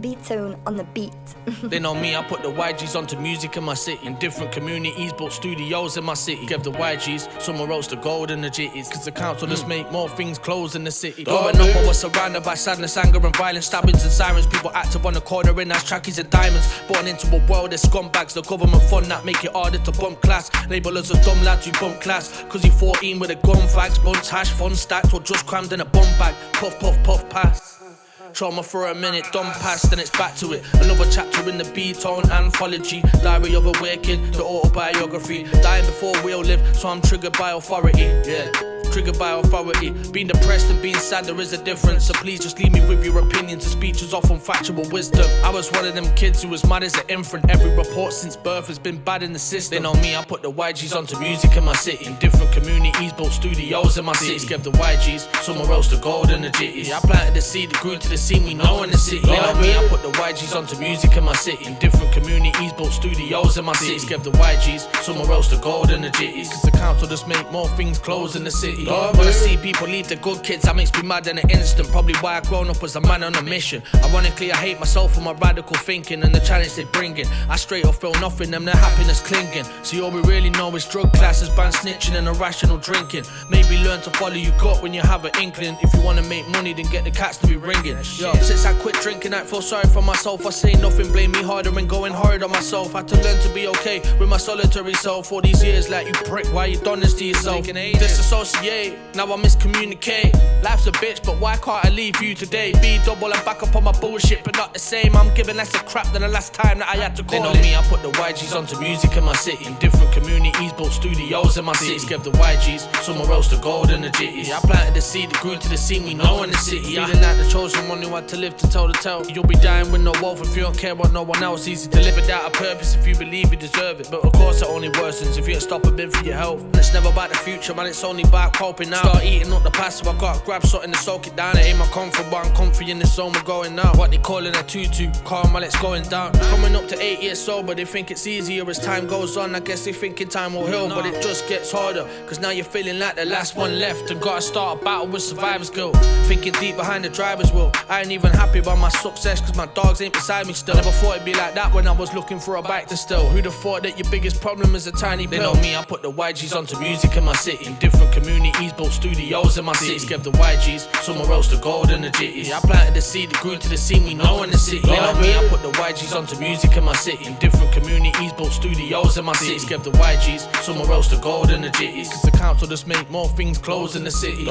B-Tone on the beat. They know me, I put the YGs onto music in my city. In different communities, built studios in my city. Give the YGs somewhere else to gold and the jitties. Cause the council just make more things close in the city. Growing up, I was surrounded by sadness, anger and violence, stabbings and sirens. People active on the corner in as trackies and diamonds. Born into a world of scumbags. The government fund that make it harder to bump class. Label us as dumb lads who bump class. Cause you 14 with a gun fags, bunch hash, fun stacked, or just crammed in a bum bag. Puff, puff, puff, pass. Trauma for a minute, done past, then it's back to it. Another chapter in the B-Tone anthology. Diary of a wicked, the autobiography. Dying before we'll live, so I'm triggered by authority. Yeah, triggered by authority. Being depressed and being sad, there is a difference. So please just leave me with your opinions and speeches off on factual wisdom. I was one of them kids who was mad as an infant. Every report since birth has been bad in the system. They know me, I put the YGs onto music in my city. In different communities, built studios in my city. Give the YGs somewhere else to gold and the jitties. I planted the seed, it grew to the scene we know in the city. They know me, I put the YGs onto music in my city. In different communities, built studios in my city. Give the YGs somewhere else to gold and the jitties. Cause the council just make more things close in the city. When I see people leave the good kids, that makes me mad in an instant. Probably why I grown up as a man on a mission. Ironically, I hate myself for my radical thinking and the challenge they bring in. I straight off feel nothing, them their happiness clinging. See, all we really know is drug classes, ban snitching and irrational drinking. Maybe learn to follow your gut when you have an inkling. If you wanna make money, then get the cats to be ringing. Yo, since I quit drinking, I feel sorry for myself. I say nothing, blame me harder and going hard on myself. Had to learn to be okay with my solitary self. All these years, like you prick, why you done this to yourself? Disassociate, now I miscommunicate. Life's a bitch, but why can't I leave you today? Be double and back up on my bullshit, but not the same. I'm giving less a crap than the last time that I had to call. They know me, I put the YGs onto music in my city. In different communities, built studios in my city. Give the YGs somewhere else to gold and the jitties. I planted the seed, it grew to the scene we know in the city. Feeling like the chosen one who had to live to tell the tale. You'll be dying with no wealth if you don't care about no one else. Easy to live without a purpose if you believe you deserve it. But of course it only worsens if you don't stop a bit for your health. And it's never about the future, man, it's only about coping now. Start eating up the past, so I gotta grab something to soak it down. It ain't my comfort, but I'm comfy in the zone we're going now. What they calling a tutu, calm while it's going down. Coming up to 8 years sober, they think it's easier as time goes on. I guess they thinking time will heal, but it just gets harder. Cause now you're feeling like the last one left and gotta start a battle with survivor's guilt. Thinking deep behind the driver's wheel. I ain't even happy about my success cause my dogs ain't beside me still. Never thought it'd be like that when I was looking for a bike to steal. Who'd have thought that your biggest problem is a tiny pill? They know me, I put the YGs onto music in my city. In different communities, built studios in my city. Give the YGs somewhere else to gold and the jitties. I planted the seed, it grew to the scene we know in the city. They know me, I put the YGs onto music in my city. In different communities, built studios in my city. Give the YGs somewhere else to gold and the jitties. Cause the council just make more things close in the city.